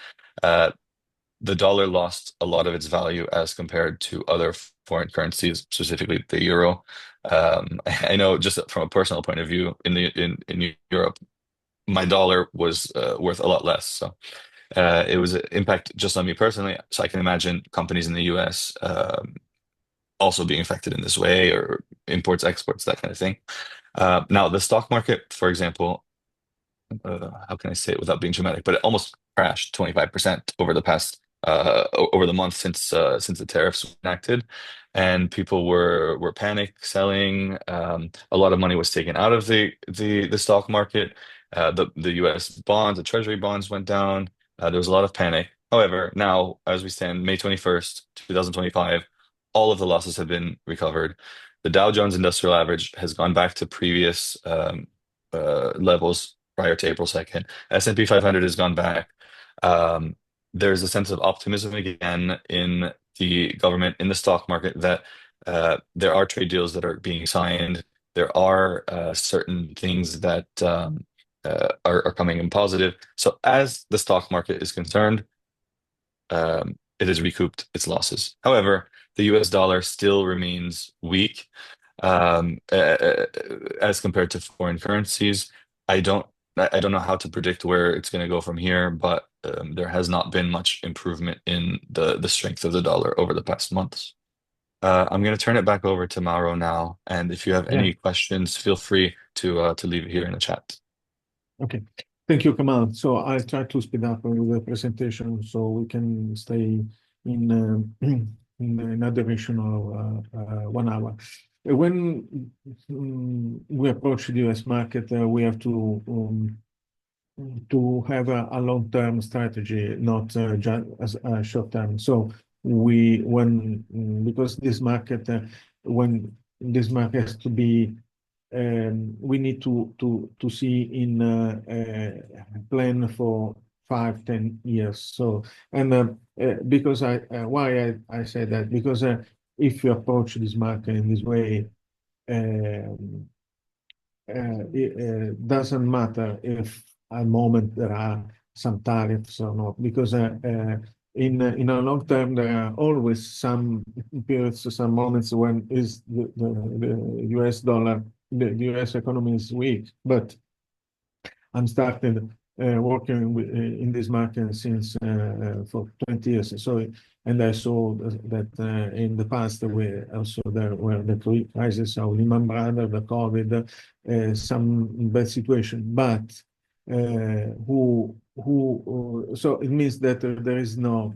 uh, the dollar lost a lot of its value as compared to other foreign currencies, specifically the euro. I know just from a personal point of view, in Europe, my dollar was worth a lot less. So it was an impact just on me personally. So I can imagine companies in the US also being affected in this way, or imports, exports, that kind of thing. Now, the stock market, for example, how can I say it without being dramatic, but it almost crashed 25% over the past over the month since the tariffs were enacted, and people were panic selling. A lot of money was taken out of the stock market. The U.S. bonds, the Treasury bonds went down. There was a lot of panic. However, now as we stand, May 21st, 2025, all of the losses have been recovered. The Dow Jones Industrial Average has gone back to previous levels prior to April 2nd. S&P 500 has gone back. Um, there's a sense of optimism again in the government, in the stock market, that there are trade deals that are being signed. There are certain things that are coming in positive. So as the stock market is concerned, it has recouped its losses. However, the US dollar still remains weak as compared to foreign currencies. I don't I don't know how to predict where it's going to go from here, but there has not been much improvement in the strength of the dollar over the past months. I'm going to turn it back over to Mauro now, and if you have Yeah. any questions, feel free to leave it here in the chat. Okay. Thank you, Kamal. So I'll try to speed up with the presentation so we can stay in in a duration of 1 hour. When we approach the US market, we have to have a long-term strategy, not just as a short-term. So because this market, when this market has to be we need to see in a plan for 5, 10 years. So because why I say that, because if you approach this market in this way, um, it doesn't matter if at the moment there are some tariffs or not, because in a long term there are always some periods, some moments when is the US dollar, the US economy is weak. But I'm started working in this market since for 20 years. So, and I saw that in the past there were the crisis of Lehman Brothers, the COVID, some bad situation. But so it means that there is no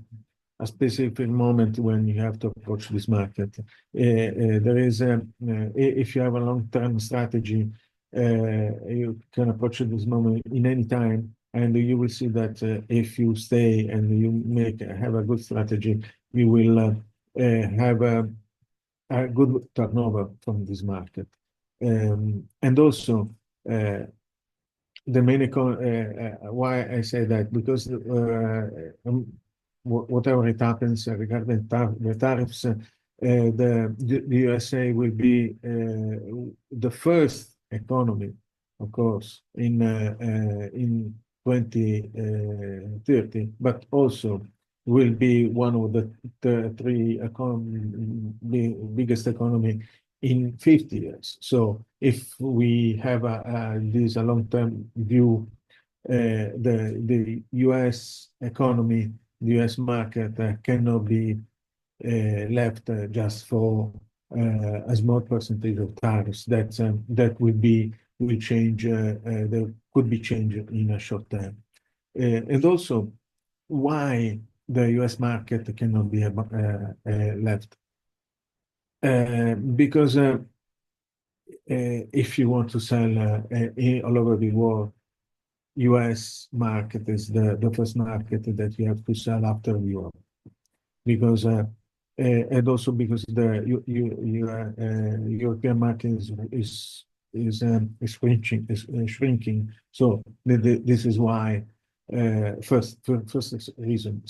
a specific moment when you have to approach this market. There is if you have a long-term strategy, you can approach this moment in any time, and you will see that if you stay and you have a good strategy, you will have a good turnover from this market. And also, the main why I say that, because whatever it happens regarding the tariffs, the USA will be the first economy, of course, in 2030, but also will be one of the three biggest economy in 50 years. So if we have this a long-term view, the US economy, the US market cannot be left just for a small percentage of tariffs. That will change. There could be change in a short term. And also, why the US market cannot be left? Because if you want to sell all over the world, US market is the first market that you have to sell after Europe, because and also because the European market is shrinking. So this is why first reason.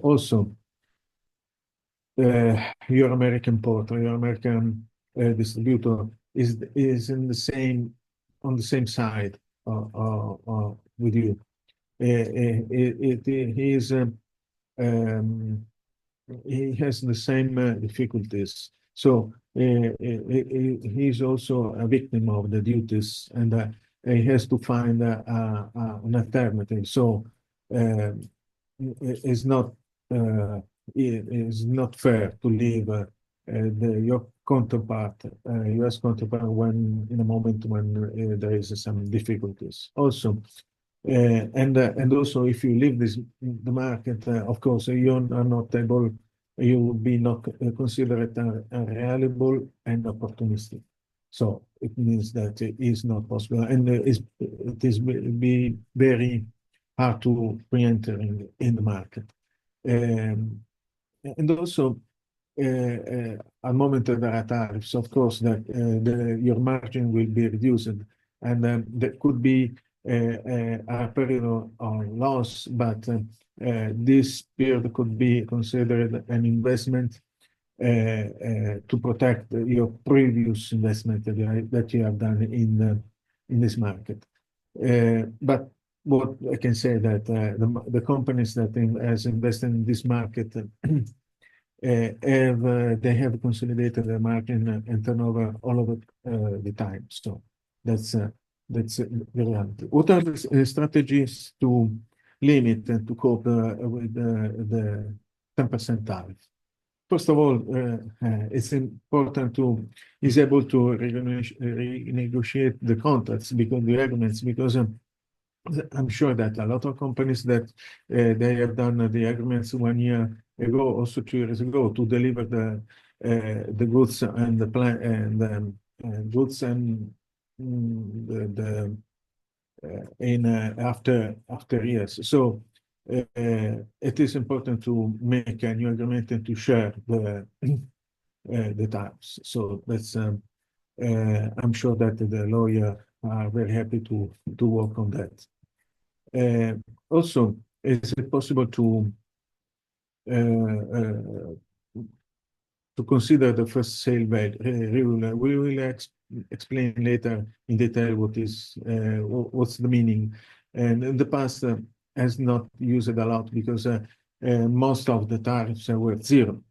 Also, your American porter, your American distributor is in the same on the same side with you. He has the same difficulties. So he's also a victim of the duties, and he has to find an alternative. So it's not fair to leave your counterpart, U.S. counterpart, when in a moment when there is some difficulties. Also, and also if you leave the market, of course, you are not able, you will be not considered reliable and opportunistic. So it means that it is not possible, and it is be very hard to re-enter in the market. And also, at moment there are tariffs, of course, that your margin will be reduced, and there could be a period of loss, but this period could be considered an investment to protect your previous investment that you have done in this market. But what I can say that the companies that has invested in this market they have consolidated their margin and turnover all over the time. So that's the reality. What are the strategies to limit and to cope with the 10% tariff? First of all, it's important to is able to renegotiate the contracts because the agreements because I'm sure that a lot of companies that they have done the agreements 1 year ago, also 2 years ago, to deliver the goods and the plan and goods and the in after years. So it is important to make a new agreement and to share the tariffs. So that's I'm sure that the lawyer are very happy to work on that. Also, is it possible to consider the first sale value rule? We will explain later in detail what's the meaning. And in the past, has not used it a lot because most of the tariffs were zero.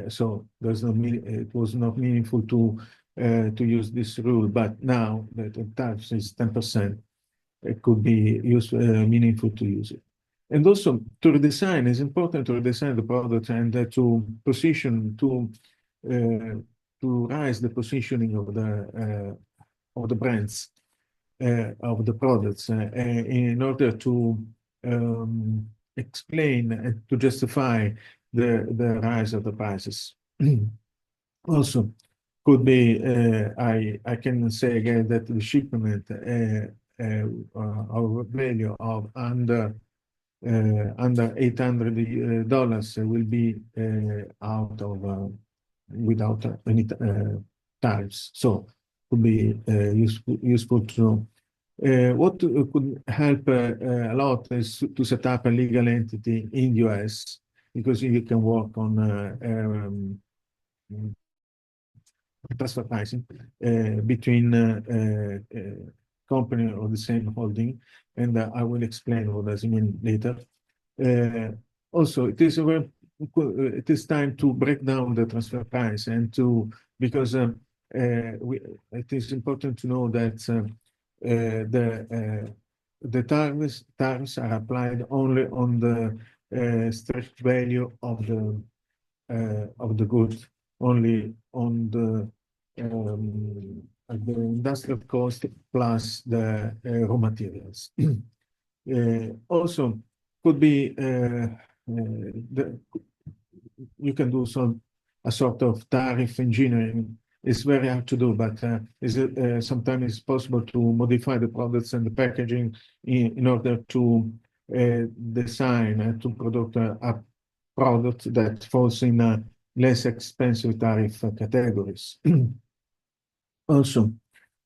So it was not meaningful to use this rule. But now that the tariffs is 10%, it could be meaningful to use it. And also to redesign, it's important to redesign the product and to position, to raise the positioning of the brands, of the products in order to explain and to justify the rise of the prices. Also, could be, I can say again that the shipment of value of under $800 will be out of without any tariffs. So could be useful to know. What could help a lot is to set up a legal entity in US because you can work on transfer pricing between company of the same holding, and I will explain what does it mean later. Also, it is time to break down the transfer price and because it is important to know that the tariffs are applied only on the strict value of the goods, only on the industrial cost plus the raw materials. Also, could be you can do a sort of tariff engineering. It's very hard to do, but sometimes it's possible to modify the products and the packaging in order to design to produce a product that falls in less expensive tariff categories. Also,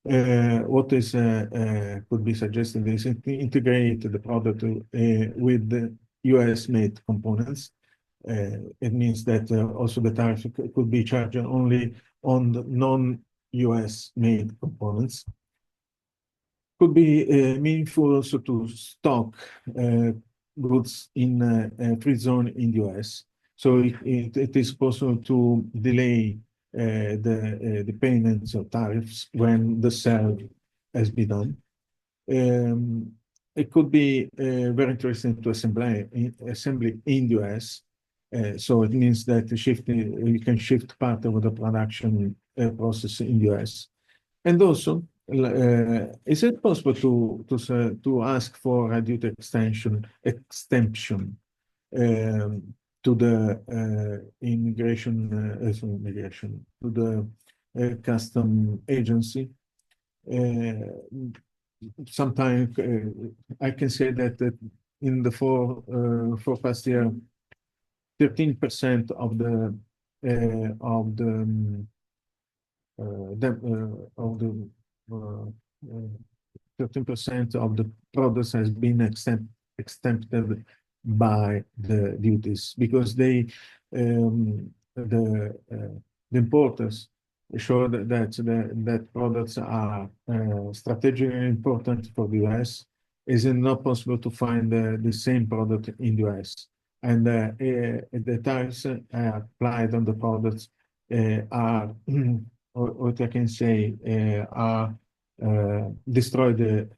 what is could be suggested is to integrate the product with the US-made components. It means that also the tariff could be charged only on the non-US made components. Could be meaningful also to stock goods in a free zone in the US. So it is possible to delay the payments of tariffs when the sale has been done. It could be very interesting to assembly in the US. So it means that you can shift part of the production process in the US. And also, is it possible to ask for a duty exemption to the immigration to the custom agency? Sometimes I can say that in the four past year, 13% of the of the uh, uh, 13% of the products has been exempted by the duties because the importers show that products are strategically important for the US. Is it not possible to find the same product in the US? And the tariffs applied on the products are, or what I can say, are destroy the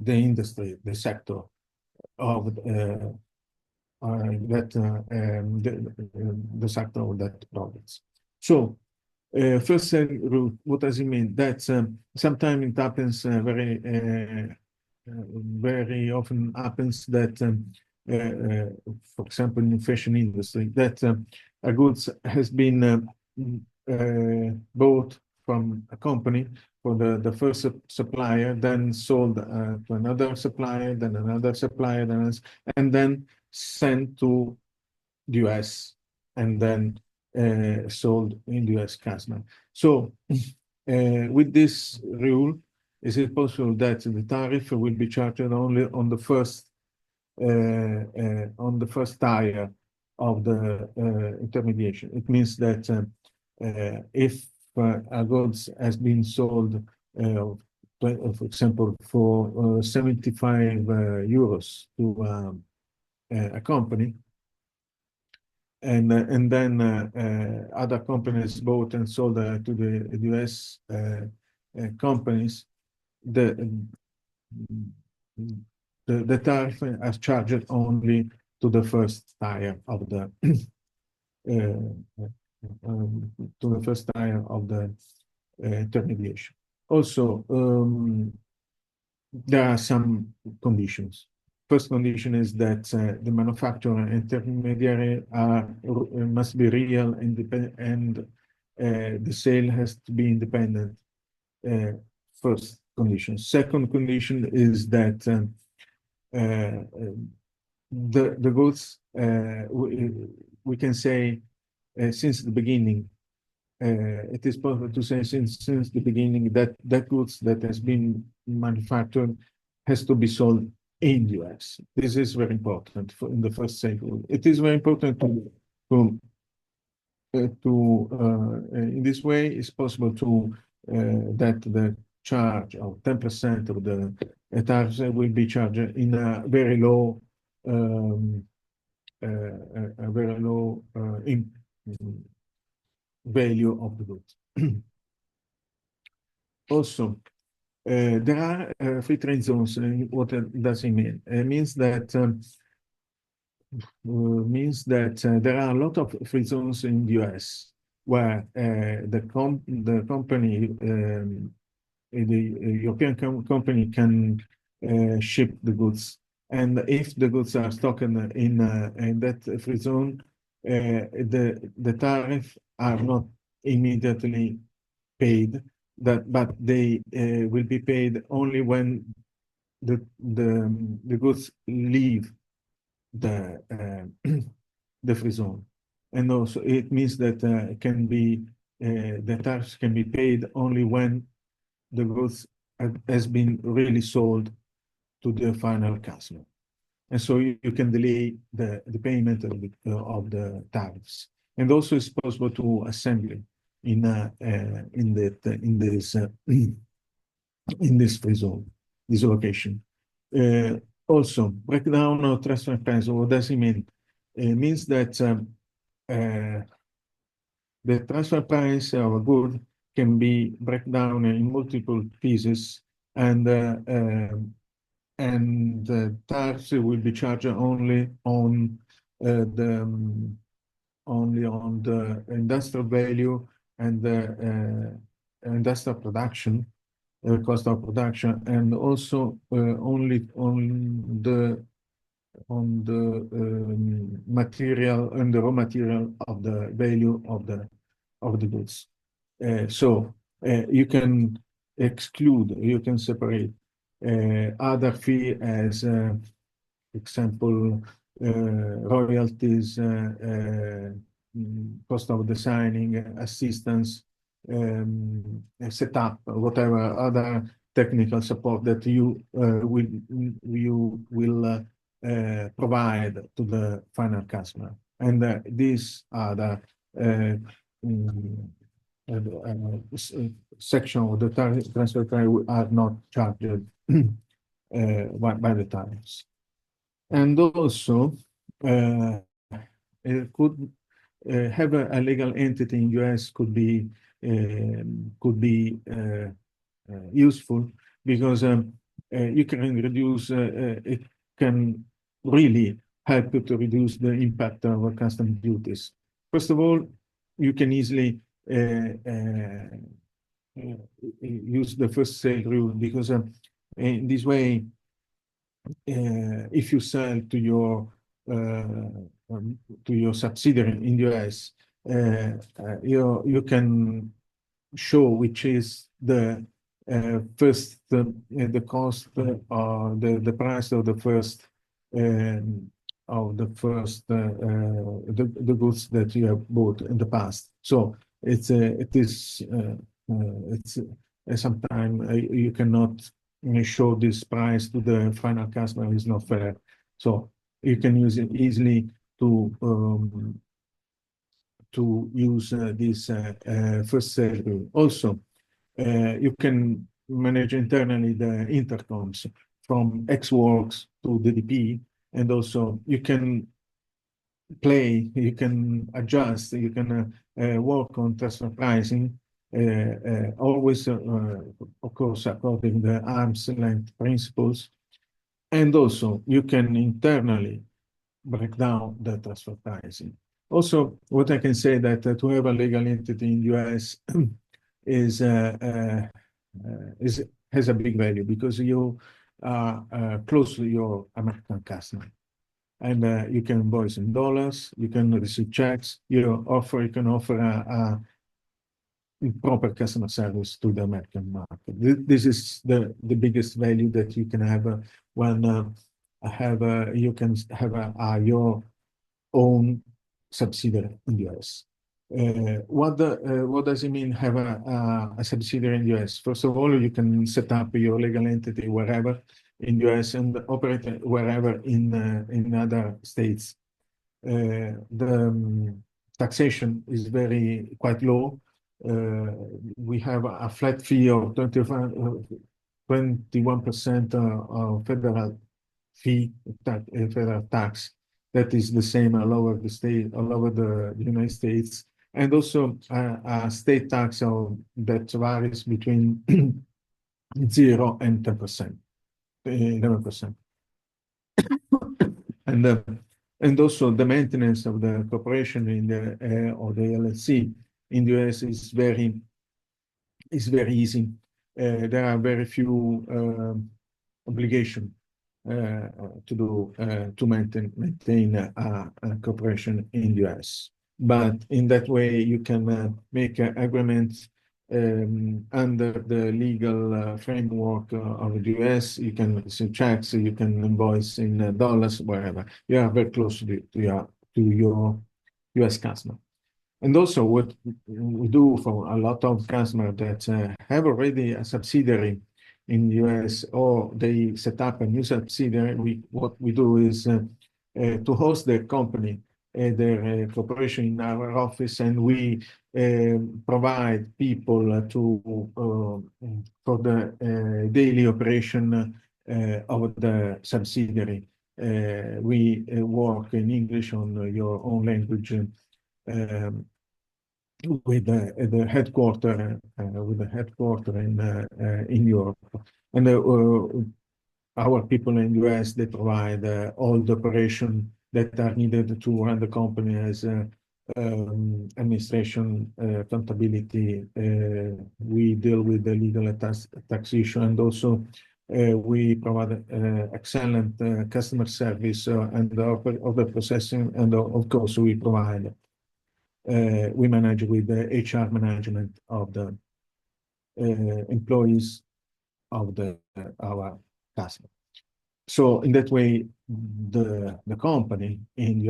industry, the sector of the sector of that products. So, first route, what does it mean? That sometimes it happens very often happens that, for example, in the fashion industry, that a goods has been bought from a company for the first supplier, then sold to another supplier, then another supplier, and then sent to the US, and then sold in the US customer. So with this rule, is it possible that the tariff will be charged only on the first tire of the intermediation? It means that if a goods has been sold, for example, for 75 euros to a company, and then other companies bought and sold to the US companies, the tariff is charged only to the first tire of the to the first tire of the intermediation. Also, there are some conditions. First condition is that the manufacturer and intermediary must be real and the sale has to be independent. First condition. Second condition is that the goods we can say since the beginning. It is possible to say since the beginning that goods that has been manufactured has to be sold in the US. This is very important in the first cycle. It is very important in this way it's possible to that the charge of 10% of the tariffs will be charged in a very low in value of the goods. Also, there are free trade zones. What does it mean? It means that there are a lot of free zones in the US where the company, the European company can ship the goods, and if the goods are stocked in that free zone, the tariff are not immediately paid, but they will be paid only when the goods leave the free zone. And also it means that the tariffs can be paid only when the goods has been really sold to the final customer. And so you can delay the payment of the tariffs. And also it's possible to assembly in this free zone, this location. Also, breakdown of transfer price. What does it mean? It means that the transfer price of a good can be broken down in multiple pieces and tariffs will be charged the only on the industrial value and the industrial production, cost of production, and also only on the material and the raw material of the value of the goods. So you can you can separate other fee as example, royalties, cost of designing, assistance, setup, whatever other technical support that you will provide to the final customer. And these are the mm, section of the transfer tariff are not charged by the tariffs. And also, it could have a legal entity in US could be useful because you can reduce it can really help you to reduce the impact of custom duties. First of all, you can easily use the first sale rule because in this way, if you sell to your subsidiary in the US, you can show which is the first the cost or the price of the first the goods that you have bought in the past. So it's sometimes you cannot show this price to the final customer is not fair. So you can use it easily to use this first sale rule. Also, you can manage internally the intercoms from XWorks to DDP, and also you can you can adjust, you can work on transfer pricing, always, of course, according to the arm's length principles. And also, you can internally break down the transfer pricing. Also, what I can say that to have a legal entity in the US has a big value because you are close to your American customer. And you can invoice in dollars, you can receive checks, you can offer a proper customer service to the American market. This is the biggest value that you can have when you can have your own subsidiary in the US. What does it mean have a subsidiary in the US? First of all, you can set up your legal entity wherever in the US and operate wherever in other states. The taxation is quite low. We have a flat fee of 21% of federal fee, federal tax. That is the same all over the United States, and also a state tax that varies between 0 and 10%, 11%. And also the maintenance of the corporation or the LLC in the US is very easy. There are very few obligations to maintain a corporation in the US. But in that way, you can make agreements under the legal framework of the US. You can receive checks, you can invoice in dollars, wherever. You are very close to your US customer. And also what we do for a lot of customers that have already a subsidiary in the US or they set up a new subsidiary, what we do is to host their company, their corporation in our office, and we provide people for the daily operation of the subsidiary. We work in English on your own language with the headquarter in Europe. And our people in the US, they provide all the operation that are needed to run the company as administration, accountability. We deal with the legal and tax issue, and also we provide excellent customer service and other processing, and of course we provide we manage with the HR management of the employees of our customer. So in that way, the company in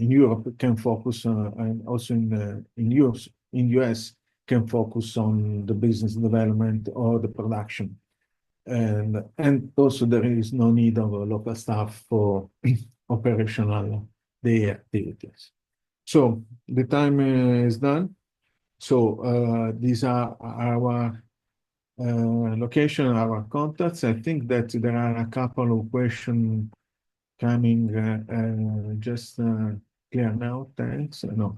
Europe can focus and also in US can focus on the business development or the production, and also there is no need of a local staff for operational day activities. So the time is done. So these are our location, our contacts. I think that there are a couple of questions coming just clear now. Thanks. No.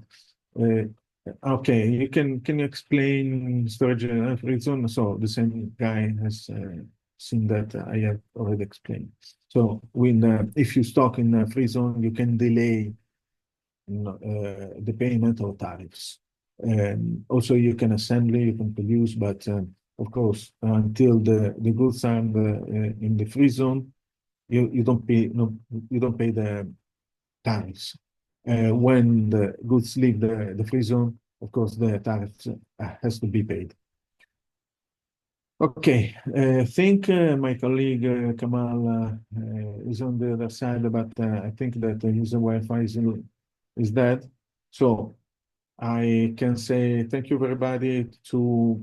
Okay, can you explain storage and free zone? So the same guy has seen that I have already explained. So when if you stock in a free zone, you can delay the payment of tariffs. Also, you can assemble, you can produce, but of course, until the goods are in the free zone, you don't pay the tariffs. When the goods leave the free zone, of course, the tariffs has to be paid. Okay, I think my colleague Kamal is on the other side, but I think that his Wi-Fi is dead. So I can say thank you everybody for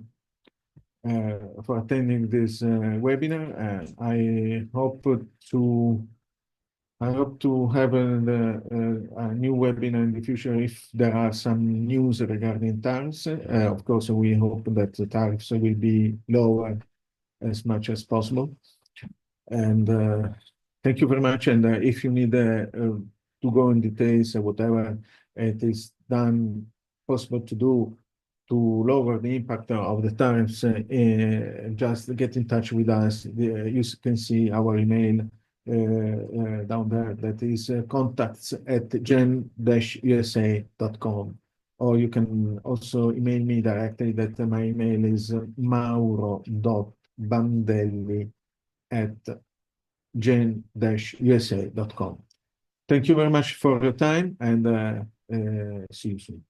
attending this webinar. I hope to have a new webinar in the future if there are some news regarding tariffs. Of course, we hope that the tariffs will be lower as much as possible. And thank you very much. And if you need to go in details or whatever it is done possible to do to lower the impact of the tariffs, just get in touch with us. You can see our email down there, that is contacts@gen-usa.com, or you can also email me directly. That my email is mauro.bandelli@gen-usa.com. Thank you very much for your time, and see you soon.